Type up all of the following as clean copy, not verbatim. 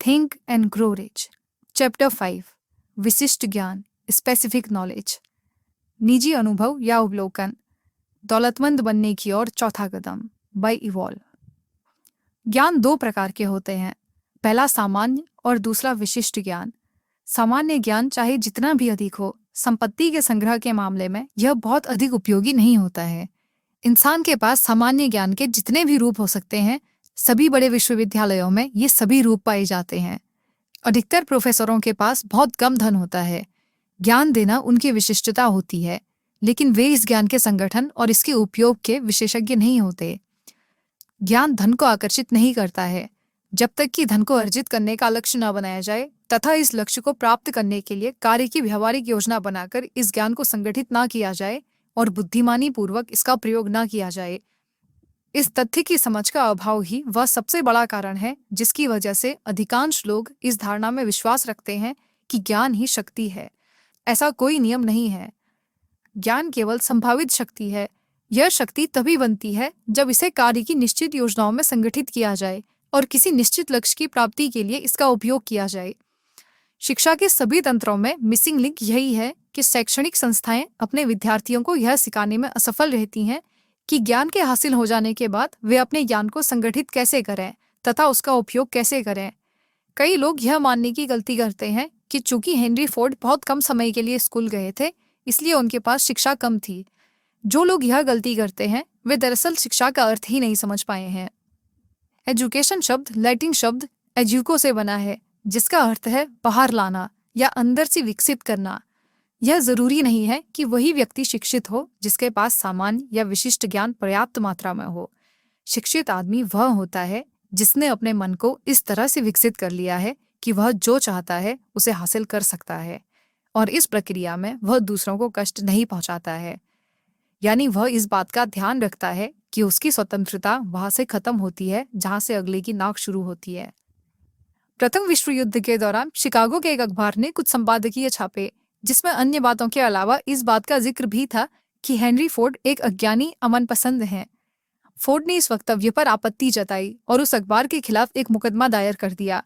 Think and grow rich. Chapter 5, विशिष्ट ज्ञान, specific knowledge. निजी अनुभव या अवलोकन, दौलतमंद बनने की ओर चौथा कदम, बाय इवॉल्व। ज्ञान दो प्रकार के होते हैं, पहला सामान्य और दूसरा विशिष्ट ज्ञान। सामान्य ज्ञान चाहे जितना भी अधिक हो, संपत्ति के संग्रह के मामले में यह बहुत अधिक उपयोगी नहीं होता है। इंसान के पास सामान्य ज्ञान के जितने भी रूप हो सकते हैं, सभी बड़े विश्वविद्यालयों में ये सभी रूप पाए जाते हैं। अधिकतर प्रोफेसरों के पास बहुत कम धन होता है। ज्ञान देना उनकी विशिष्टता होती है, लेकिन वे इस ज्ञान के संगठन और इसके उपयोग के विशेषज्ञ नहीं होते। ज्ञान धन को आकर्षित नहीं करता है, जब तक कि धन को अर्जित करने का लक्ष्य न बनाया जाए तथा इस लक्ष्य को प्राप्त करने के लिए कार्य की व्यवहारिक योजना बनाकर इस ज्ञान को संगठित ना किया जाए और बुद्धिमानी पूर्वक इसका प्रयोग न किया जाए। इस तथ्य की समझ का अभाव ही वह सबसे बड़ा कारण है जिसकी वजह से अधिकांश लोग इस धारणा में विश्वास रखते हैं कि ज्ञान ही शक्ति है। ऐसा कोई नियम नहीं है। ज्ञान केवल संभावित शक्ति है। यह शक्ति तभी बनती है जब इसे कार्य की निश्चित योजनाओं में संगठित किया जाए और किसी निश्चित लक्ष्य की प्राप्ति के लिए इसका उपयोग किया जाए। शिक्षा के सभी तंत्रों में मिसिंग लिंक यही है कि शैक्षणिक संस्थाएं अपने विद्यार्थियों को यह सिखाने में असफल रहती हैं कि ज्ञान के हासिल हो जाने के बाद वे अपने ज्ञान को संगठित कैसे करें तथा उसका उपयोग कैसे करें। कई लोग यह मानने की गलती करते हैं कि चूंकि हेनरी फोर्ड बहुत कम समय के लिए स्कूल गए थे, इसलिए उनके पास शिक्षा कम थी। जो लोग यह गलती करते हैं वे दरअसल शिक्षा का अर्थ ही नहीं समझ पाए हैं। एजुकेशन शब्द लैटिन शब्द एजुको से बना है, जिसका अर्थ है बाहर लाना या अंदर से विकसित करना। यह जरूरी नहीं है कि वही व्यक्ति शिक्षित हो जिसके पास सामान्य या विशिष्ट ज्ञान पर्याप्त मात्रा में हो। शिक्षित आदमी वह होता है जिसने अपने मन को इस तरह से विकसित कर लिया है कि वह जो चाहता है उसे हासिल कर सकता है और इस प्रक्रिया में वह दूसरों को कष्ट नहीं पहुंचाता है। यानी वह इस बात का ध्यान रखता है कि उसकी स्वतंत्रता वहां से खत्म होती है जहां से अगले की नाक शुरू होती है। प्रथम विश्व युद्ध के दौरान शिकागो के एक अखबार ने कुछ संपादकीय छापे जिसमें अन्य बातों के अलावा इस बात का जिक्र भी था कि हेनरी फोर्ड एक अज्ञानी अमन पसंद हैं। फोर्ड ने इस वक्तव्य पर आपत्ति जताई और उस अखबार के खिलाफ एक मुकदमा दायर कर दिया।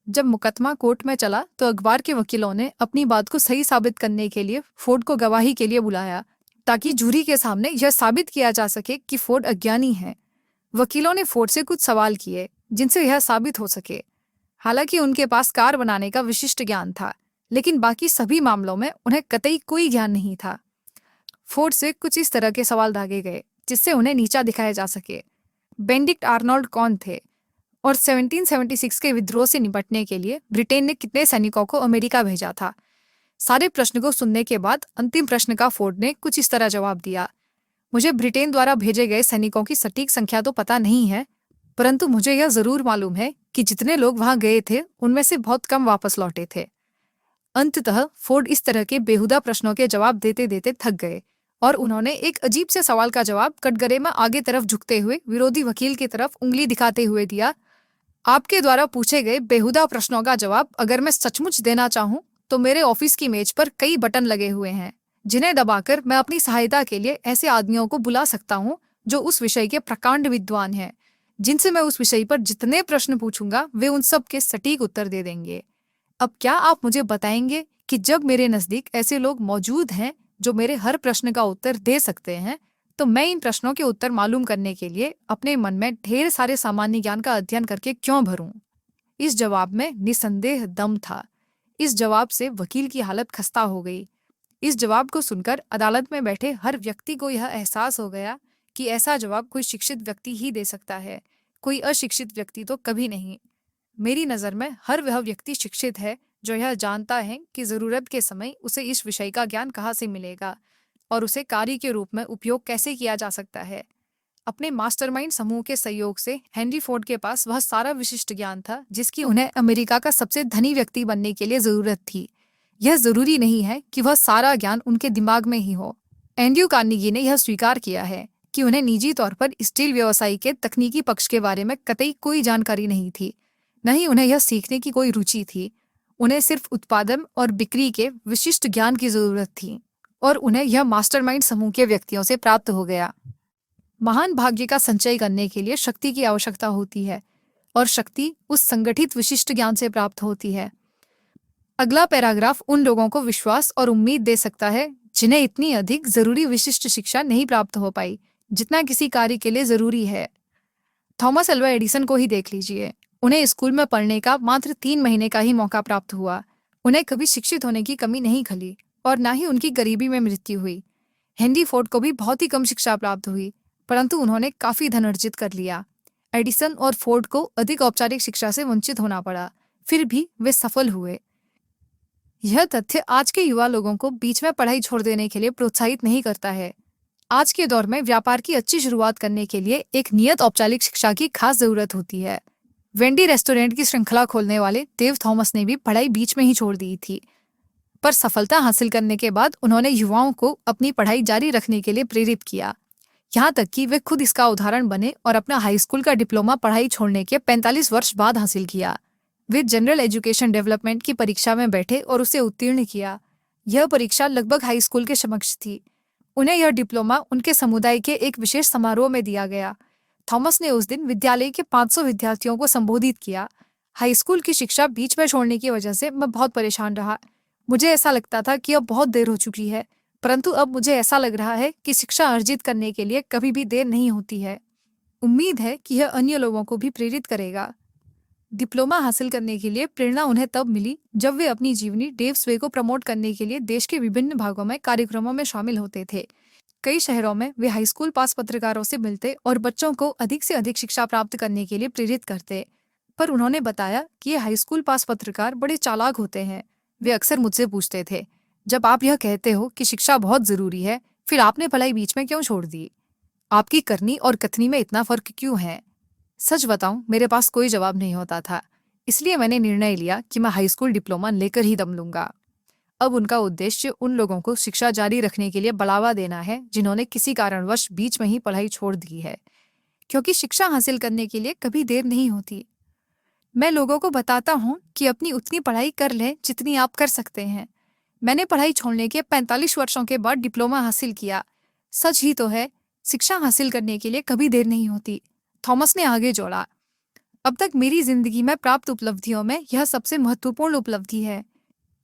जब मुकदमा कोर्ट में चला तो अखबार के वकीलों ने अपनी बात को सही साबित करने के लिए फोर्ड को गवाही के लिए बुलाया ताकि जूरी के सामने यह साबित किया जा सके कि फोर्ड अज्ञानी है। वकीलों ने फोर्ड से कुछ सवाल किए जिनसे यह साबित हो सके। हालांकि उनके पास कार बनाने का विशिष्ट ज्ञान था, लेकिन बाकी सभी मामलों में उन्हें कतई कोई ज्ञान नहीं था। फोर्ड से कुछ इस तरह के सवाल दागे गए जिससे उन्हें नीचा दिखाया जा सके। बेनेडिक्ट आर्नोल्ड कौन थे और 1776 के विद्रोह से निपटने के लिए ब्रिटेन ने कितने सैनिकों को अमेरिका भेजा था। सारे प्रश्न को सुनने के बाद अंतिम प्रश्न का फोर्ड ने कुछ इस तरह जवाब दिया, मुझे ब्रिटेन द्वारा भेजे गए सैनिकों की सटीक संख्या तो पता नहीं है, परंतु मुझे यह जरूर मालूम है कि जितने लोग वहां गए थे उनमें से बहुत कम वापस लौटे थे। अंततः फोर्ड इस तरह के बेहुदा प्रश्नों के जवाब देते देते थक गए और उन्होंने एक अजीब से सवाल का जवाब कटघरे में आगे तरफ झुकते हुए विरोधी वकील की तरफ उंगली दिखाते हुए दिया, आपके द्वारा पूछे गए बेहुदा प्रश्नों का जवाब अगर मैं सचमुच देना चाहूं तो मेरे ऑफिस की मेज पर कई बटन लगे हुए हैं जिन्हें दबाकर मैं अपनी सहायता के लिए ऐसे आदमियों को बुला सकता हूं जो उस विषय के प्रकांड विद्वान हैं, जिनसे मैं उस विषय पर जितने प्रश्न पूछूंगा वे उन सब के सटीक उत्तर दे देंगे। अब क्या आप मुझे बताएंगे कि जब मेरे नजदीक ऐसे लोग मौजूद हैं जो मेरे हर प्रश्न का उत्तर दे सकते हैं, तो मैं इन प्रश्नों के उत्तर मालूम करने के लिए अपने मन में ढेर सारे सामान्य ज्ञान का अध्ययन करके क्यों भरूं? इस जवाब में निसंदेह दम था। इस जवाब से वकील की हालत खस्ता हो गई। इस जवाब को सुनकर अदालत में बैठे हर व्यक्ति को यह एहसास हो गया कि ऐसा जवाब कोई शिक्षित व्यक्ति ही दे सकता है, कोई अशिक्षित व्यक्ति तो कभी नहीं। मेरी नज़र में हर वह व्यक्ति शिक्षित है जो यह जानता है कि ज़रूरत के समय उसे इस विषय का ज्ञान कहाँ से मिलेगा और उसे कार्य के रूप में उपयोग कैसे किया जा सकता है। अपने मास्टरमाइंड समूह के सहयोग से हेनरी फोर्ड के पास वह सारा विशिष्ट ज्ञान था जिसकी उन्हें अमेरिका का सबसे धनी व्यक्ति बनने के लिए ज़रूरत थी। यह ज़रूरी नहीं है कि वह सारा ज्ञान उनके दिमाग में ही हो। एंड्रयू कार्नेगी ने यह स्वीकार किया है कि उन्हें निजी तौर पर स्टील व्यवसाय के तकनीकी पक्ष के बारे में कतई कोई जानकारी नहीं थी, न ही उन्हें यह सीखने की कोई रुचि थी। उन्हें सिर्फ उत्पादन और बिक्री के विशिष्ट ज्ञान की जरूरत थी और उन्हें यह मास्टरमाइंड समूह के व्यक्तियों से प्राप्त हो गया। महान भाग्य का संचय करने के लिए शक्ति की आवश्यकता होती है और शक्ति उस संगठित विशिष्ट ज्ञान से प्राप्त होती है। अगला पैराग्राफ उन लोगों को विश्वास और उम्मीद दे सकता है जिन्हें इतनी अधिक जरूरी विशिष्ट शिक्षा नहीं प्राप्त हो पाई जितना किसी कार्य के लिए जरूरी है। थॉमस अल्वा एडिसन को ही देख लीजिए। उन्हें स्कूल में पढ़ने का मात्र 3 महीने का ही मौका प्राप्त हुआ। उन्हें कभी शिक्षित होने की कमी नहीं खली और ना ही उनकी गरीबी में मृत्यु हुई। हेनरी फोर्ड को भी बहुत ही कम शिक्षा प्राप्त हुई, परंतु उन्होंने काफी धन अर्जित कर लिया। एडिसन और फोर्ड को अधिक औपचारिक शिक्षा से वंचित होना पड़ा, फिर भी वे सफल हुए। यह तथ्य आज के युवा लोगों को बीच में पढ़ाई छोड़ देने के लिए प्रोत्साहित नहीं करता है। आज के दौर में व्यापार की अच्छी शुरुआत करने के लिए एक नियत औपचारिक शिक्षा की खास जरूरत होती है। वेंडी रेस्टोरेंट की श्रृंखला खोलने वाले डेव थॉमस ने भी पढ़ाई बीच में ही छोड़ दी थी, पर सफलता हासिल करने के बाद उन्होंने युवाओं को अपनी पढ़ाई जारी रखने के लिए प्रेरित किया, यहाँ तक कि वे खुद इसका उदाहरण बने और अपना हाई स्कूल का डिप्लोमा पढ़ाई छोड़ने के 45 वर्ष बाद हासिल किया। वे जनरल एजुकेशन डेवलपमेंट की परीक्षा में बैठे और उसे उत्तीर्ण किया। यह परीक्षा लगभग हाई स्कूल के समकक्ष थी। उन्हें यह डिप्लोमा उनके समुदाय के एक विशेष समारोह में दिया गया। थॉमस ने उस दिन विद्यालय के 500 विद्यार्थियों को संबोधित किया। हाई स्कूल की शिक्षा बीच में छोड़ने की वजह से मैं बहुत परेशान रहा। मुझे ऐसा लगता था कि अब बहुत देर हो चुकी है, परंतु अब मुझे ऐसा लग रहा है कि शिक्षा अर्जित करने के लिए कभी भी देर नहीं होती है। उम्मीद है कि यह अन्य लोगों को भी प्रेरित करेगा। डिप्लोमा हासिल करने के लिए प्रेरणा उन्हें तब मिली जब वे अपनी जीवनी डेव स्वे को प्रमोट करने के लिए देश के विभिन्न भागों में कार्यक्रमों में शामिल होते थे। कई शहरों में वे हाई स्कूल पास पत्रकारों से मिलते और बच्चों को अधिक से अधिक शिक्षा प्राप्त करने के लिए प्रेरित करते। पर उन्होंने बताया कि ये हाई स्कूल पास पत्रकार बड़े चालाक होते हैं। वे अक्सर मुझसे पूछते थे, जब आप यह कहते हो कि शिक्षा बहुत जरूरी है, फिर आपने पढ़ाई बीच में क्यों छोड़ दी? आपकी करनी और कथनी में इतना फर्क क्यों है? सच बताऊं, मेरे पास कोई जवाब नहीं होता था। इसलिए मैंने निर्णय लिया कि मैं हाई स्कूल डिप्लोमा लेकर ही दम लूंगा। अब उनका उद्देश्य उन लोगों को शिक्षा जारी रखने के लिए बढ़ावा देना है जिन्होंने किसी कारणवश बीच में ही पढ़ाई छोड़ दी है, क्योंकि शिक्षा हासिल करने के लिए कभी देर नहीं होती। मैं लोगों को बताता हूँ कि अपनी उतनी पढ़ाई कर लें जितनी आप कर सकते हैं। मैंने पढ़ाई छोड़ने के 45 वर्षों के बाद डिप्लोमा हासिल किया। सच ही तो है, शिक्षा हासिल करने के लिए कभी देर नहीं होती। थॉमस ने आगे जोड़ा, अब तक मेरी जिंदगी में प्राप्त उपलब्धियों में यह सबसे महत्वपूर्ण उपलब्धि है।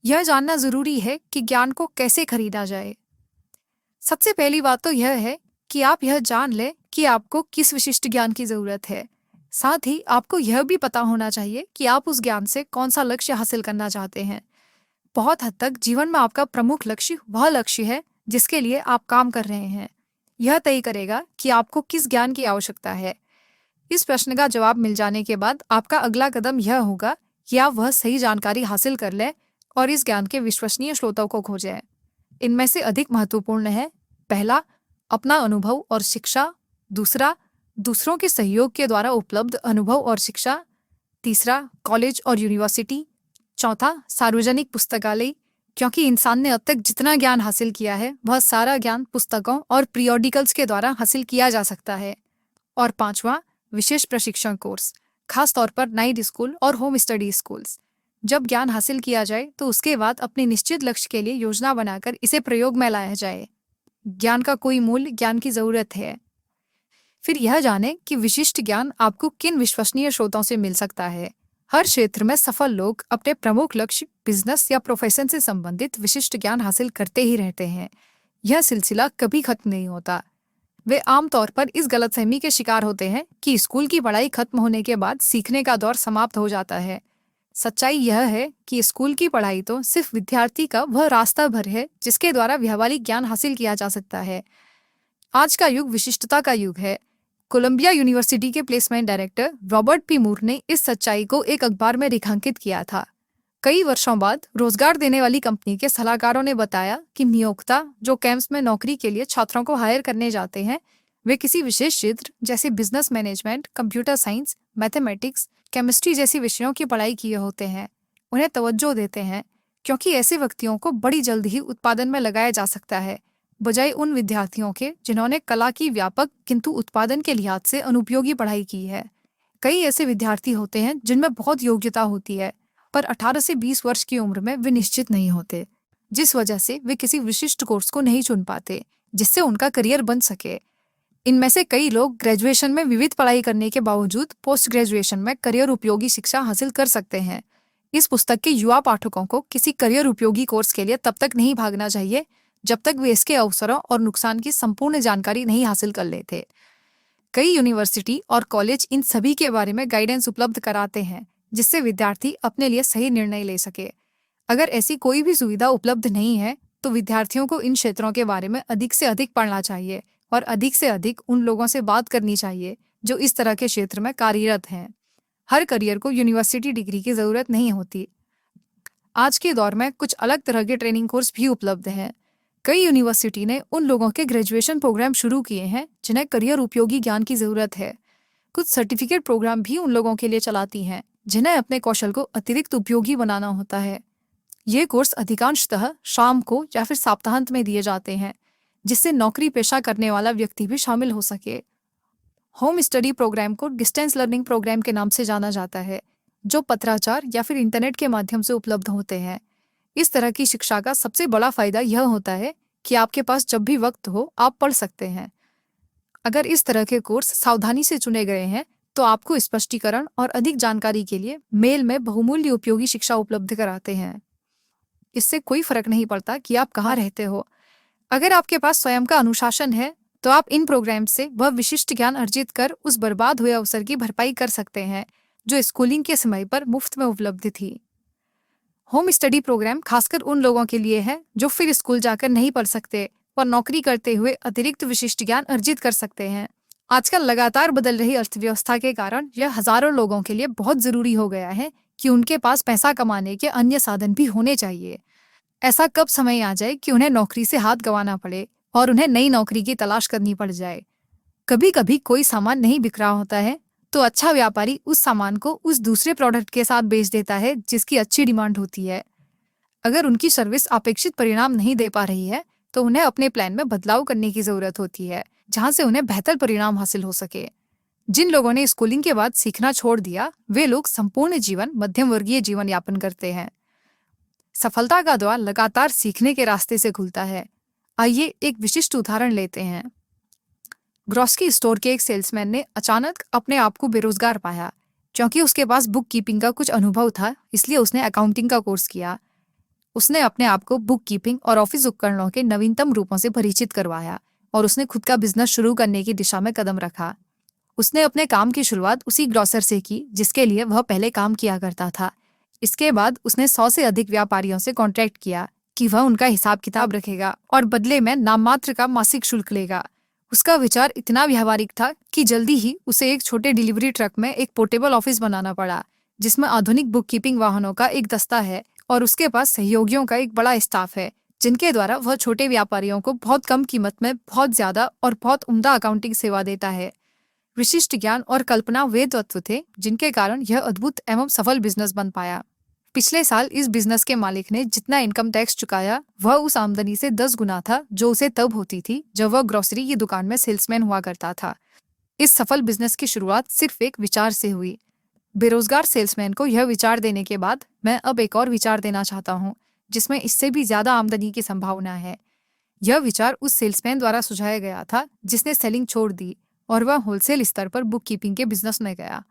यह जानना जरूरी है कि ज्ञान को कैसे खरीदा जाए। सबसे पहली बात तो यह है कि आप यह जान लें कि आपको किस विशिष्ट ज्ञान की जरूरत है। साथ ही आपको यह भी पता होना चाहिए कि आप उस ज्ञान से कौन सा लक्ष्य हासिल करना चाहते हैं। बहुत हद तक जीवन में आपका प्रमुख लक्ष्य वह लक्ष्य है जिसके लिए आप काम कर रहे हैं। यह तय करेगा कि आपको किस ज्ञान की आवश्यकता है। इस प्रश्न का जवाब मिल जाने के बाद आपका अगला कदम यह होगा कि आप वह सही जानकारी हासिल कर लें और इस ज्ञान के विश्वसनीय स्रोतों को खोजें। इनमें से अधिक महत्वपूर्ण है, पहला, अपना अनुभव और शिक्षा। दूसरा, दूसरों के सहयोग के द्वारा उपलब्ध अनुभव और शिक्षा। तीसरा, कॉलेज और यूनिवर्सिटी। चौथा, सार्वजनिक पुस्तकालय, क्योंकि इंसान ने अब तक जितना ज्ञान हासिल किया है वह सारा ज्ञान पुस्तकों और पीरियोडिकल्स के द्वारा हासिल किया जा सकता है। और पांचवा, विशेष प्रशिक्षण कोर्स, खास तौर पर नाइट स्कूल और होम स्टडी स्कूल्स। जब ज्ञान हासिल किया जाए तो उसके बाद अपने निश्चित लक्ष्य के लिए योजना बनाकर इसे प्रयोग में लाया जाए। ज्ञान का कोई मूल्य ज्ञान की जरूरत है। फिर यह जाने कि विशिष्ट ज्ञान आपको किन विश्वसनीय स्रोतों से मिल सकता है। हर क्षेत्र में सफल लोग अपने प्रमुख लक्ष्य, बिजनेस या प्रोफेशन से संबंधित विशिष्ट ज्ञान हासिल करते ही रहते हैं। यह सिलसिला कभी खत्म नहीं होता। वे आमतौर पर इस गलतफहमी के शिकार होते हैं कि स्कूल की पढ़ाई खत्म होने के बाद सीखने का दौर समाप्त हो जाता है। सच्चाई यह है कि स्कूल की पढ़ाई तो सिर्फ विद्यार्थी का वह रास्ता भर है जिसके द्वारा व्यावहारिक ज्ञान हासिल किया जा सकता है। आज का युग विशिष्टता का युग है। कोलंबिया यूनिवर्सिटी के प्लेसमेंट डायरेक्टर रॉबर्ट पी मूर ने इस सच्चाई को एक अखबार में रेखांकित किया था। कई वर्षों बाद रोजगार देने वाली कंपनी के सलाहकारों ने बताया कि नियोक्ता जो कैंप्स में नौकरी के लिए छात्रों को हायर करने जाते हैं, वे किसी विशेष क्षेत्र जैसे business management, computer science, mathematics, chemistry जैसी विषयों की पढ़ाई किए होते हैं। उन्हें तवज्जो देते हैं क्योंकि ऐसे व्यक्तियों को बड़ी जल्द ही उत्पादन में लगाया जा सकता है, बजाय उन विद्यार्थियों के जिन्होंने कला की व्यापक किंतु उत्पादन के लिहाज से अनुपयोगी पढ़ाई की है। कई ऐसे विद्यार्थी होते हैं जिनमें बहुत योग्यता होती है, पर 18 से 20 वर्ष की उम्र में वे निश्चित नहीं होते, जिस वजह से वे किसी विशिष्ट कोर्स को नहीं चुन पाते जिससे उनका करियर बन सके। इनमें से कई लोग ग्रेजुएशन में विविध पढ़ाई करने के बावजूद पोस्ट ग्रेजुएशन में करियर उपयोगी शिक्षा हासिल कर सकते हैं। इस पुस्तक के युवा पाठकों को किसी करियर उपयोगी कोर्स के लिए तब तक नहीं भागना चाहिए जब तक वे इसके अवसरों और नुकसान की संपूर्ण जानकारी नहीं हासिल कर लेते। कई यूनिवर्सिटी और कॉलेज इन सभी के बारे में गाइडेंस उपलब्ध कराते हैं जिससे विद्यार्थी अपने लिए सही निर्णय ले सके। अगर ऐसी कोई भी सुविधा उपलब्ध नहीं है तो विद्यार्थियों को इन क्षेत्रों के बारे में अधिक से अधिक पढ़ना चाहिए और अधिक से अधिक उन लोगों से बात करनी चाहिए जो इस तरह के क्षेत्र में कार्यरत हैं। हर करियर को यूनिवर्सिटी डिग्री की ज़रूरत नहीं होती। आज के दौर में कुछ अलग तरह के ट्रेनिंग कोर्स भी उपलब्ध हैं। कई यूनिवर्सिटी ने उन लोगों के ग्रेजुएशन प्रोग्राम शुरू किए हैं जिन्हें करियर उपयोगी ज्ञान की ज़रूरत है। कुछ सर्टिफिकेट प्रोग्राम भी उन लोगों के लिए चलाती हैं जिन्हें अपने कौशल को अतिरिक्त उपयोगी बनाना होता है। ये कोर्स अधिकांशतः शाम को या फिर सप्ताहांत में दिए जाते हैं जिससे नौकरी पेशा करने वाला व्यक्ति भी शामिल हो सके। होम स्टडी प्रोग्राम को डिस्टेंस लर्निंग प्रोग्राम के नाम से जाना जाता है जो पत्राचार या फिर इंटरनेट के माध्यम से उपलब्ध होते हैं। इस तरह की शिक्षा का सबसे बड़ा फायदा यह होता है कि आपके पास जब भी वक्त हो आप पढ़ सकते हैं। अगर इस तरह के कोर्स सावधानी से चुने गए हैं तो आपको स्पष्टीकरण और अधिक जानकारी के लिए मेल में बहुमूल्य उपयोगी शिक्षा उपलब्ध कराते हैं। इससे कोई फर्क नहीं पड़ता कि आप कहाँ रहते हो। अगर आपके पास स्वयं का अनुशासन है तो आप इन प्रोग्राम से वह विशिष्ट ज्ञान अर्जित कर उस बर्बाद हुए अवसर की भरपाई कर सकते हैं जो स्कूलिंग के समय पर मुफ्त में उपलब्ध थी। होम स्टडी प्रोग्राम खासकर उन लोगों के लिए है जो फिर स्कूल जाकर नहीं पढ़ सकते और नौकरी करते हुए अतिरिक्त विशिष्ट ज्ञान अर्जित कर सकते हैं। आजकल लगातार बदल रही अर्थव्यवस्था के कारण यह हजारों लोगों के लिए बहुत जरूरी हो गया है कि उनके पास पैसा कमाने के अन्य साधन भी होने चाहिए। ऐसा कब समय आ जाए कि उन्हें नौकरी से हाथ गंवाना पड़े और उन्हें नई नौकरी की तलाश करनी पड़ जाए। कभी कभी कोई सामान नहीं बिक रहा होता है तो अच्छा व्यापारी उस सामान को उस दूसरे प्रोडक्ट के साथ बेच देता है जिसकी अच्छी डिमांड होती है। अगर उनकी सर्विस अपेक्षित परिणाम नहीं दे पा रही है तो उन्हें अपने प्लान में बदलाव करने की जरूरत होती है जहां से उन्हें बेहतर परिणाम हासिल हो सके। जिन लोगों ने स्कूलिंग के बाद सीखना छोड़ दिया वे लोग संपूर्ण जीवन मध्यम वर्गीय जीवन यापन करते हैं। सफलता का द्वार लगातार सीखने के रास्ते से खुलता है। आइए एक विशिष्ट उदाहरण लेते हैं। ग्रोसरी स्टोर के एक सेल्समैन ने अचानक अपने आप को बेरोजगार पाया। क्योंकि उसके पास बुक कीपिंग का कुछ अनुभव था इसलिए उसने अकाउंटिंग का कोर्स किया। उसने अपने आप को बुक कीपिंग और ऑफिस उपकरणों के नवीनतम रूपों से परिचित करवाया और उसने खुद का बिजनेस शुरू करने की दिशा में कदम रखा। उसने अपने काम की शुरुआत उसी ग्रोसर से की जिसके लिए वह पहले काम किया करता था। इसके बाद उसने 100 से अधिक व्यापारियों से कॉन्ट्रैक्ट किया कि वह उनका हिसाब किताब रखेगा और बदले में नाममात्र का मासिक शुल्क लेगा। उसका विचार इतना व्यावहारिक था कि जल्दी ही उसे एक छोटे डिलीवरी ट्रक में एक पोर्टेबल ऑफिस बनाना पड़ा जिसमें आधुनिक बुक कीपिंग वाहनों का एक दस्ता है और उसके पास सहयोगियों का एक बड़ा स्टाफ है जिनके द्वारा वह छोटे व्यापारियों को बहुत कम कीमत में बहुत ज्यादा और बहुत उम्दा अकाउंटिंग सेवा देता है। विशिष्ट ज्ञान और कल्पना वे तत्व थे जिनके कारण यह अद्भुत एवं सफल बिजनेस बन पाया। पिछले साल इस बिजनेस के मालिक ने जितना इनकम टैक्स चुकाया वह उस आमदनी से 10 गुना था जो उसे तब होती थी जब वह ग्रोसरी की दुकान में सेल्समैन हुआ करता था। इस सफल बिजनेस की शुरुआत सिर्फ एक विचार से हुई। बेरोजगार सेल्समैन को यह विचार देने के बाद मैं अब एक और विचार देना चाहता हूँ जिसमें इससे भी ज्यादा आमदनी की संभावना है। यह विचार उस सेल्समैन द्वारा सुझाया गया था जिसने सेलिंग छोड़ दी और वह होलसेल स्तर पर बुक कीपिंग के बिजनेस में गया।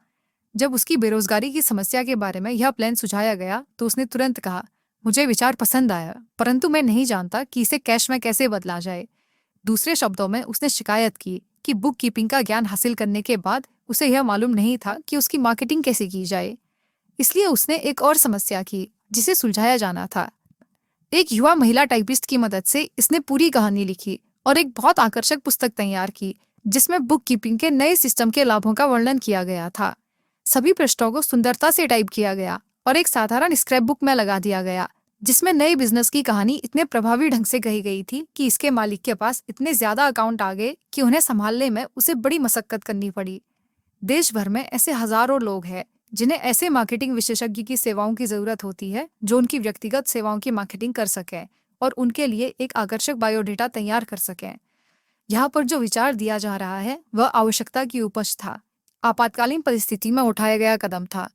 जब उसकी बेरोजगारी की समस्या के बारे में यह प्लान सुझाया गया तो उसने तुरंत कहा, मुझे विचार पसंद आया परंतु मैं नहीं जानता कि इसे कैश में कैसे बदला जाए। दूसरे शब्दों में उसने शिकायत की कि बुक कीपिंग का ज्ञान हासिल करने के बाद उसे यह मालूम नहीं था कि उसकी मार्केटिंग कैसे की जाए। इसलिए उसने एक और समस्या की जिसे सुलझाया जाना था। एक युवा महिला टाइपिस्ट की मदद से इसने पूरी कहानी लिखी और एक बहुत आकर्षक पुस्तक तैयार की जिसमें बुक कीपिंग के नए सिस्टम के लाभों का वर्णन किया गया था। सभी पृष्ठों को सुंदरता से टाइप किया गया और एक साधारण स्क्रैप बुक में लगा दिया गया जिसमें नए बिजनेस की कहानी इतने प्रभावी ढंग से कही गई थी कि इसके मालिक के पास इतने ज्यादा अकाउंट आ गए कि उन्हें संभालने में उसे बड़ी मशक्कत करनी पड़ी। देश भर में ऐसे हजारों लोग हैं जिन्हें ऐसे मार्केटिंग विशेषज्ञ की सेवाओं की जरूरत होती है जो उनकी व्यक्तिगत सेवाओं की मार्केटिंग कर सकें और उनके लिए एक आकर्षक बायोडेटा तैयार कर सकें। यहाँ पर जो विचार दिया जा रहा है वह आवश्यकता की उपज था, आपातकालीन परिस्थिति में उठाया गया कदम था,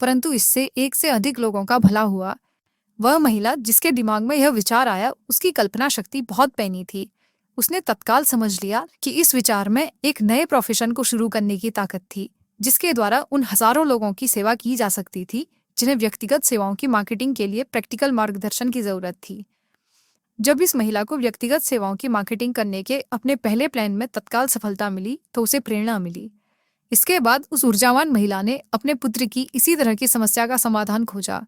परंतु इससे एक से अधिक लोगों का भला हुआ। वह महिला जिसके दिमाग में यह विचार आया उसकी कल्पना शक्ति बहुत पैनी थी। उसने तत्काल समझ लिया कि इस विचार में एक नए प्रोफेशन को शुरू करने की ताकत थी, जिसके द्वारा उन हजारों लोगों की सेवा की जा सकती थी जिन्हें व्यक्तिगत सेवाओं की मार्केटिंग के लिए प्रैक्टिकल मार्गदर्शन की जरूरत थी। जब इस महिला को व्यक्तिगत सेवाओं की मार्केटिंग करने के अपने पहले प्लान में तत्काल सफलता मिली तो उसे प्रेरणा मिली। इसके बाद उस ऊर्जावान महिला ने अपने पुत्र की इसी तरह की समस्या का समाधान खोजा।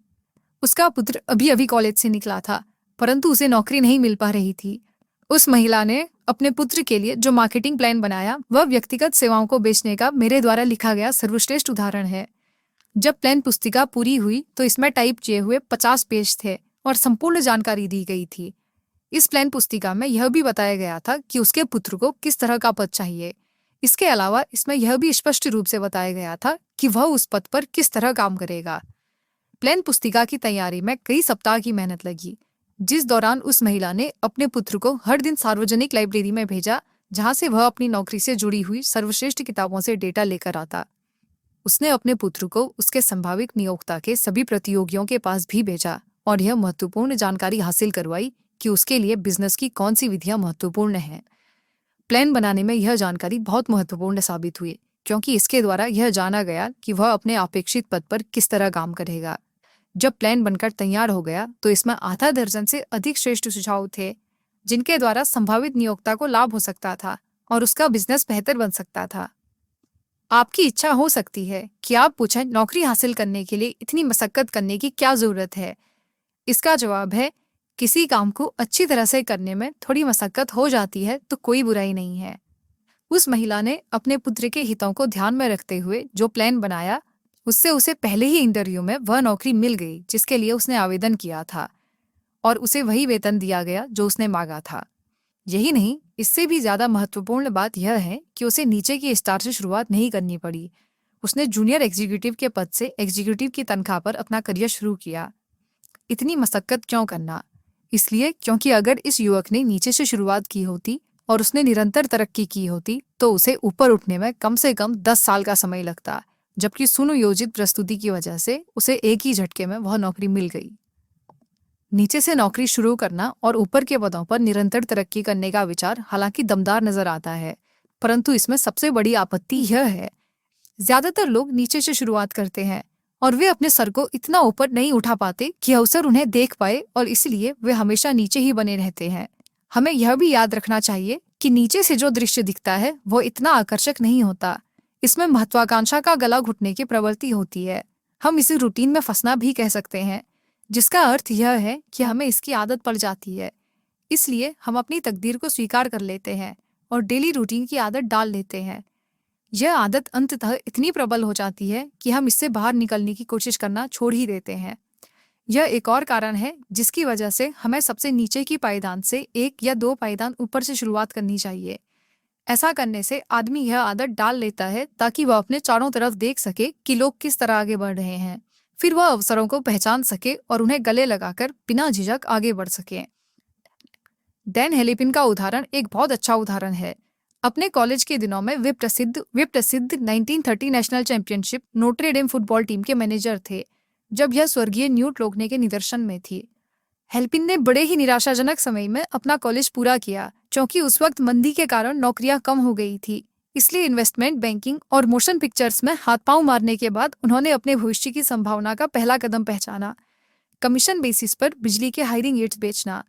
उसका पुत्र अभी अभी कॉलेज से निकला था, परंतु उसे नौकरी नहीं मिल पा रही थी। उस महिला ने अपने पुत्र के लिए जो मार्केटिंग प्लान बनाया वह व्यक्तिगत सेवाओं को बेचने का मेरे द्वारा लिखा गया सर्वश्रेष्ठ उदाहरण है। जब प्लान पुस्तिका पूरी हुई तो इसमें टाइप किए हुए 50 पेज थे और संपूर्ण जानकारी दी गई थी। इस प्लान पुस्तिका में यह भी बताया गया था कि उसके पुत्र को किस तरह का पद चाहिए। इसके अलावा इसमें यह भी स्पष्ट रूप से बताया गया था कि वह उस पद पर किस तरह काम करेगा। प्लान पुस्तिका की तैयारी में कई सप्ताह की मेहनत लगी, जिस दौरान उस महिला ने अपने पुत्र को हर दिन सार्वजनिक लाइब्रेरी में भेजा, जहां से वह अपनी नौकरी से जुड़ी हुई सर्वश्रेष्ठ किताबों से डेटा लेकर आता। उसने अपने पुत्र को उसके संभावित नियोक्ता के सभी प्रतियोगियों के पास भी भेजा और यह महत्वपूर्ण जानकारी हासिल करवाई कि उसके लिए बिजनेस की कौन सी विधियां महत्वपूर्ण हैं। प्लान बनाने में यह जानकारी बहुत महत्वपूर्ण साबित हुई, क्योंकि इसके द्वारा यह जाना गया कि वह अपने अपेक्षित पद पर किस तरह काम करेगा। जब प्लान बनकर तैयार हो गया तो इसमें आधा दर्जन से अधिक श्रेष्ठ सुझाव थे, जिनके द्वारा संभावित नियोक्ता को लाभ हो सकता था और उसका बिजनेस बेहतर बन सकता था। आपकी इच्छा हो सकती है कि आप पूछें, नौकरी हासिल करने के लिए इतनी मशक्कत करने की क्या जरूरत है? इसका जवाब है, किसी काम को अच्छी तरह से करने में थोड़ी मशक्कत हो जाती है तो कोई बुराई नहीं है। उस महिला ने अपने पुत्र के हितों को ध्यान में रखते हुए जो प्लान बनाया, उससे उसे पहले ही इंटरव्यू में वह नौकरी मिल गई जिसके लिए उसने आवेदन किया था, और उसे वही वेतन दिया गया जो उसने मांगा था। यही नहीं, इससे भी ज्यादा महत्वपूर्ण बात यह है कि उसे नीचे की स्टार से शुरुआत नहीं करनी पड़ी। उसने जूनियर एग्जीक्यूटिव के पद से एग्जीक्यूटिव की तनख्वाह पर अपना करियर शुरू किया। इतनी मशक्कत क्यों करना? इसलिए क्योंकि अगर इस युवक ने नीचे से शुरुआत की होती और उसने निरंतर तरक्की की होती तो उसे ऊपर उठने में कम से कम 10 साल का समय लगता, जबकि सुनियोजित प्रस्तुति की वजह से उसे एक ही झटके में वह नौकरी मिल गई। नीचे से नौकरी शुरू करना और ऊपर के पदों पर निरंतर तरक्की करने का विचार हालांकि दमदार नजर आता है, परंतु इसमें सबसे बड़ी आपत्ति यह है, ज्यादातर लोग नीचे से शुरुआत करते हैं और वे अपने सर को इतना ऊपर नहीं उठा पाते कि अवसर उन्हें देख पाए, और इसलिए वे हमेशा नीचे ही बने रहते हैं। हमें यह भी याद रखना चाहिए कि नीचे से जो दृश्य दिखता है वो इतना आकर्षक नहीं होता। इसमें महत्वाकांक्षा का गला घुटने की प्रवृत्ति होती है। हम इसे रूटीन में फंसना भी कह सकते हैं, जिसका अर्थ यह है कि हमें इसकी आदत पड़ जाती है। इसलिए हम अपनी तकदीर को स्वीकार कर लेते हैं और डेली रूटीन की आदत डाल लेते हैं। यह आदत अंततः इतनी प्रबल हो जाती है कि हम इससे बाहर निकलने की कोशिश करना छोड़ ही देते हैं। यह एक और कारण है जिसकी वजह से हमें सबसे नीचे की पायदान से 1 या 2 पायदान ऊपर से शुरुआत करनी चाहिए। ऐसा करने से आदमी यह आदत डाल लेता है ताकि वह अपने चारों तरफ देख सके कि लोग किस तरह आगे बढ़ रहे हैं। फिर वह अवसरों को पहचान सके और उन्हें गले लगाकर बिना झिझक आगे बढ़ सके। डैन हेलेपिन का उदाहरण एक बहुत अच्छा उदाहरण है। अपने कॉलेज के दिनों में वे प्रसिद्ध 1930 national championship Notre Dame football team के मैनेजर थे, जब यह स्वर्गीय न्यूट लोकने के निदर्शन में थी। हेल्पिन ने बड़े ही निराशाजनक समय में अपना कॉलेज पूरा किया, क्योंकि उस वक्त मंदी के कारण नौकरियां कम हो गई थी। इसलिए इन्वेस्टमेंट बैंकिंग और मोशन पिक्चर्स में हाथ पांव मारने के बाद उन्होंने अपने भविष्य की संभावना का पहला कदम पहचाना, कमीशन बेसिस पर बिजली के हायरिंग एड्स बेचना।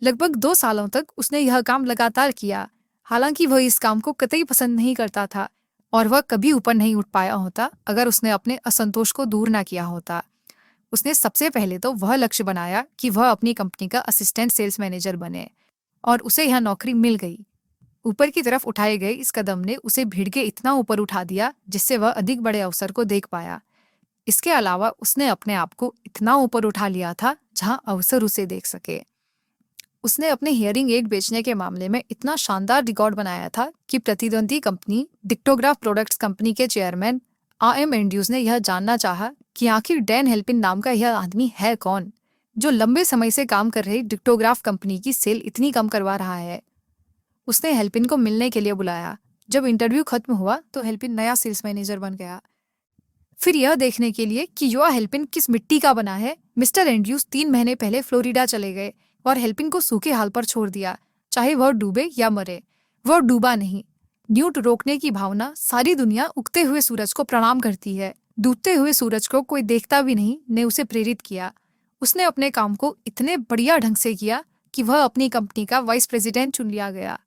लगभग 2 सालों तक उसने यह काम लगातार किया। हालांकि वह इस काम को कतई पसंद नहीं करता था और वह कभी ऊपर नहीं उठ पाया होता अगर उसने अपने असंतोष को दूर ना किया होता। उसने सबसे पहले तो वह लक्ष्य बनाया कि वह अपनी कंपनी का असिस्टेंट सेल्स मैनेजर बने, और उसे यह नौकरी मिल गई। ऊपर की तरफ उठाए गए इस कदम ने उसे भीड़ के इतना ऊपर उठा दिया जिससे वह अधिक बड़े अवसर को देख पाया। इसके अलावा उसने अपने आप को इतना ऊपर उठा लिया था जहां अवसर उसे देख सके। उसने अपने हियरिंग एड बेचने के मामले में इतना शानदार रिकॉर्ड बनाया था कि प्रतिद्वंदी कंपनी डिक्टोग्राफ प्रोडक्ट्स कंपनी के चेयरमैन आर.एम. एंड्रूज ने यह जानना चाहा कि आखिर डैन हेल्पिन नाम का यह आदमी है कौन, जो लंबे समय से काम कर रही डिक्टोग्राफ कंपनी की सेल इतनी कम करवा रहा है। उसने हेल्पिन को मिलने के लिए बुलाया। जब इंटरव्यू खत्म हुआ तो हेल्पिन नया सेल्स मैनेजर बन गया। फिर यह देखने के लिए कि युवा हेल्पिन किस मिट्टी का बना है, मिस्टर एंड्रूज 3 महीने पहले फ्लोरिडा चले गए और हेल्पिन को सूखे हाल पर छोड़ दिया, चाहे वह डूबे या मरे। वह डूबा नहीं। न्यूट रोकने की भावना, सारी दुनिया उगते हुए सूरज को प्रणाम करती है, डूबते हुए सूरज को कोई देखता भी नहीं, ने उसे प्रेरित किया। उसने अपने काम को इतने बढ़िया ढंग से किया कि वह अपनी कंपनी का वाइस प्रेसिडेंट चुन लिया गया।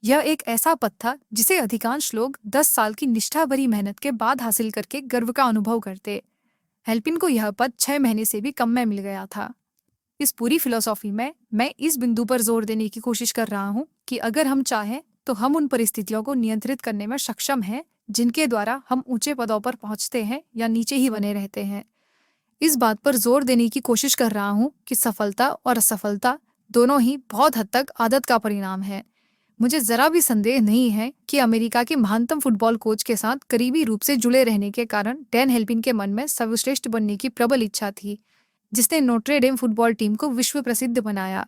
यह एक ऐसा पद था जिसे अधिकांश लोग 10 साल की निष्ठा भरी मेहनत के बाद हासिल करके गर्व का अनुभव करते। हेल्पिन को यह पद 6 महीने से भी कम में मिल गया था। इस पूरी फिलॉसॉफी में मैं इस बिंदु पर जोर देने की कोशिश कर रहा हूँ कि अगर हम चाहें तो हम उन परिस्थितियों को नियंत्रित करने में सक्षम हैं जिनके द्वारा हम ऊंचे पदों पर पहुंचते हैं या नीचे ही बने रहते हैं। इस बात पर जोर देने की कोशिश कर रहा हूँ कि सफलता और असफलता दोनों ही बहुत हद तक आदत का परिणाम है। मुझे जरा भी संदेह नहीं है कि अमेरिका के महानतम फुटबॉल कोच के साथ करीबी रूप से जुड़े रहने के कारण डैन हेल्पिन के मन में सर्वश्रेष्ठ बनने की प्रबल इच्छा थी, जिसने नोट्रे डेम फुटबॉल टीम को विश्व प्रसिद्ध बनाया।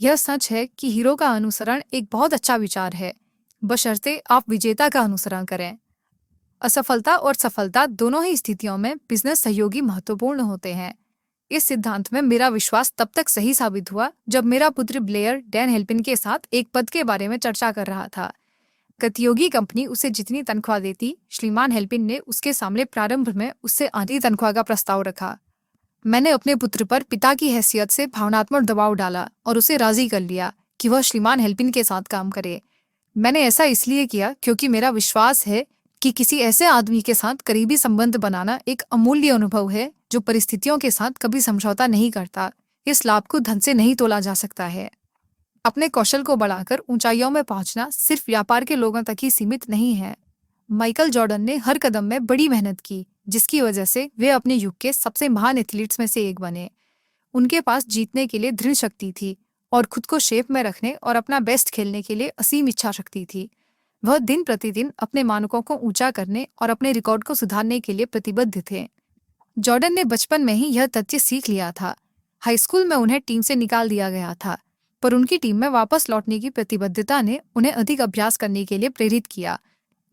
यह सच है कि हीरो का अनुसरण एक बहुत अच्छा विचार है, बशर्ते आप विजेता का अनुसरण करें। असफलता और सफलता दोनों ही स्थितियों में बिजनेस सहयोगी महत्वपूर्ण होते हैं। इस सिद्धांत में मेरा विश्वास तब तक सही साबित हुआ जब मेरा पुत्र ब्लेयर डैन हेल्पिन के साथ एक पद के बारे में चर्चा कर रहा था। प्रतियोगी कंपनी उसे जितनी तनख्वाह देती, श्रीमान हेल्पिन ने उसके सामने प्रारंभ में उससे आधी तनख्वाह का प्रस्ताव रखा। मैंने अपने पुत्र पर पिता की हैसियत से भावनात्मक दबाव डाला और उसे राजी कर लिया कि वह श्रीमान हेल्पिन के साथ काम करे। मैंने ऐसा इसलिए किया क्योंकि मेरा विश्वास है कि किसी ऐसे आदमी के साथ करीबी संबंध बनाना एक अमूल्य अनुभव है जो परिस्थितियों के साथ कभी समझौता नहीं करता। इस लाभ को धन से नहीं तोला जा सकता है। अपने कौशल को बढ़ाकर ऊंचाइयों में पहुंचना सिर्फ व्यापार के लोगों तक ही सीमित नहीं है। माइकल जॉर्डन ने हर कदम में बड़ी मेहनत की, जिसकी वजह से वे अपने युग के सबसे महान एथलीट्स में से एक बने। उनके पास जीतने के लिए दृढ़ शक्ति थी और खुद को शेप में रखने और अपना बेस्ट खेलने के लिए असीम इच्छा शक्ति थी। वह दिन प्रतिदिन अपने मानकों को ऊंचा करने और अपने रिकॉर्ड को सुधारने के लिए प्रतिबद्ध थे। जॉर्डन ने बचपन में ही यह तथ्य सीख लिया था। हाई स्कूल में उन्हें टीम से निकाल दिया गया था, पर उनकी टीम में वापस लौटने की प्रतिबद्धता ने उन्हें अधिक अभ्यास करने के लिए प्रेरित किया,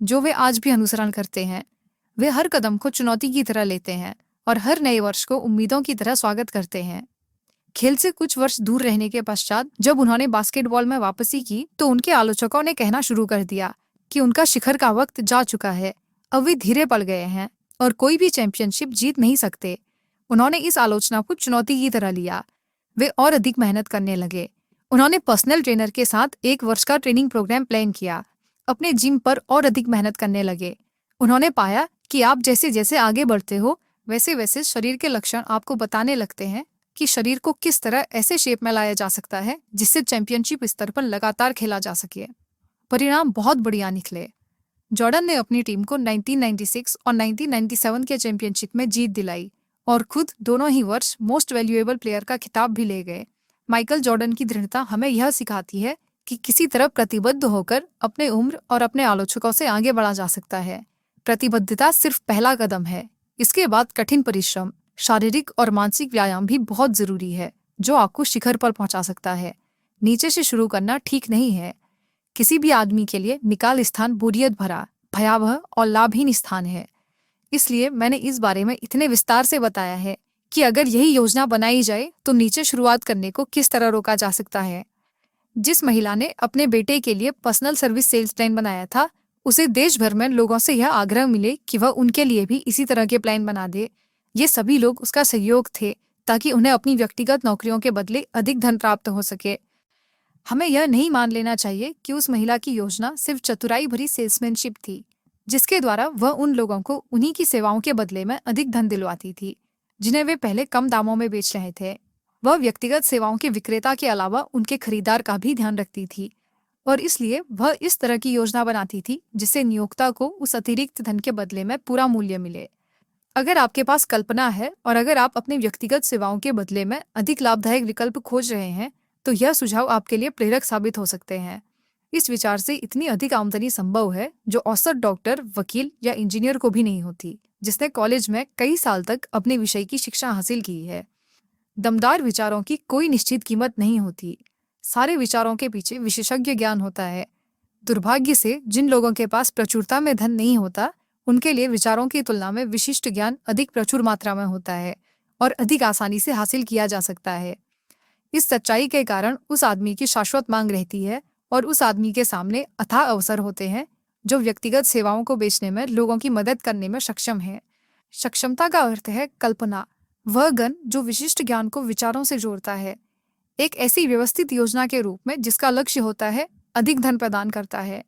जो वे आज भी अनुसरण करते हैं। वे हर कदम को चुनौती की तरह लेते हैं और हर नए वर्ष को उम्मीदों की तरह स्वागत करते हैं। खेल से कुछ वर्ष दूर रहने के पश्चात जब उन्होंने बास्केटबॉल में वापसी की तो उनके आलोचकों ने कहना शुरू कर दिया कि उनका शिखर का वक्त जा चुका है, अब वे धीरे पड़ गए हैं और कोई भी चैंपियनशिप जीत नहीं सकते। उन्होंने इस आलोचना को चुनौती की तरह लिया। वे और अधिक मेहनत करने लगे। उन्होंने पर्सनल ट्रेनर के साथ 1 वर्ष का ट्रेनिंग प्रोग्राम प्लान किया, अपने जिम पर और अधिक मेहनत करने लगे। उन्होंने पाया कि आप जैसे जैसे आगे बढ़ते हो वैसे वैसे शरीर के लक्षण आपको बताने लगते हैं कि शरीर को किस तरह ऐसे शेप में लाया जा सकता है जिससे चैंपियनशिप स्तर पर लगातार खेला जा सके। परिणाम बहुत बढ़िया निकले। जॉर्डन ने अपनी टीम को 1996 और 1997 के चैंपियनशिप में जीत दिलाई और खुद दोनों ही वर्ष मोस्ट वैल्यूएबल प्लेयर का खिताब भी ले गए। माइकल जॉर्डन की दृढ़ता हमें यह सिखाती है कि किसी तरह प्रतिबद्ध होकर अपने उम्र और अपने आलोचकों से आगे बढ़ा जा सकता है। प्रतिबद्धता सिर्फ पहला कदम है। इसके बाद कठिन परिश्रम, शारीरिक और मानसिक व्यायाम भी बहुत जरूरी है, जो आपको शिखर पर पहुंचा सकता है। नीचे से शुरू करना ठीक नहीं है। किसी भी आदमी के लिए निकाल स्थान बोरियत भरा, भयावह और लाभहीन स्थान है। इसलिए मैंने इस बारे में इतने विस्तार से बताया है कि अगर यही योजना बनाई जाए तो नीचे शुरुआत करने को किस तरह रोका जा सकता है। जिस महिला ने अपने बेटे के लिए पर्सनल सर्विस सेल्स प्लान बनाया था, उसे देश भर में लोगों से यह आग्रह मिले कि वह उनके लिए भी इसी तरह के प्लान बना दे। ये सभी लोग उसका सहयोग थे ताकि उन्हें अपनी व्यक्तिगत नौकरियों के बदले अधिक धन प्राप्त हो सके। हमें यह नहीं मान लेना चाहिए कि उस महिला की योजना सिर्फ चतुराई भरी सेल्समैनशिप थी, जिसके द्वारा वह उन लोगों को उन्हीं की सेवाओं के बदले में अधिक धन दिलवाती थी जिन्हें वे पहले कम दामों में बेच रहे थे। वह व्यक्तिगत सेवाओं के विक्रेता के अलावा उनके खरीदार का भी ध्यान रखती थी और इसलिए वह इस तरह की योजना बनाती थी जिससे नियोक्ता को उस अतिरिक्त धन के बदले में पूरा मूल्य मिले। अगर आपके पास कल्पना है और अगर आप अपनी व्यक्तिगत सेवाओं के बदले में अधिक लाभदायक विकल्प खोज रहे हैं तो यह सुझाव आपके लिए प्रेरक साबित हो सकते हैं। इस विचार से इतनी अधिक आमदनी संभव है जो औसत डॉक्टर, वकील या इंजीनियर को भी नहीं होती, जिसने कॉलेज में कई साल तक अपने विषय की शिक्षा हासिल की है। दमदार विचारों की कोई निश्चित कीमत नहीं होती। सारे विचारों के पीछे विशेषज्ञ ज्ञान होता है। दुर्भाग्य से जिन लोगों के पास प्रचुरता में धन नहीं होता, उनके लिए विचारों की तुलना में विशिष्ट ज्ञान अधिक प्रचुर मात्रा में होता है और अधिक आसानी से हासिल किया जा सकता है। इस सच्चाई के कारण उस आदमी की शाश्वत मांग रहती है और उस आदमी के सामने अथाह अवसर होते हैं जो व्यक्तिगत सेवाओं को बेचने में लोगों की मदद करने में सक्षम है। सक्षमता का अर्थ है कल्पना, वह गण जो विशिष्ट ज्ञान को विचारों से जोड़ता है, एक ऐसी व्यवस्थित योजना के रूप में जिसका लक्ष्य होता है अधिक धन प्रदान करता है।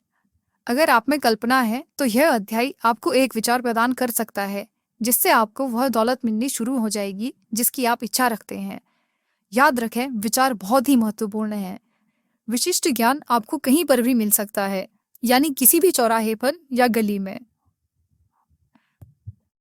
अगर आप में कल्पना है तो यह अध्याय आपको एक विचार प्रदान कर सकता है जिससे आपको वह दौलत मिलनी शुरू हो जाएगी जिसकी आप इच्छा रखते हैं। याद रखें, विचार बहुत ही महत्वपूर्ण है। विशिष्ट ज्ञान आपको कहीं पर भी मिल सकता है, यानी किसी भी चौराहे पर या गली में।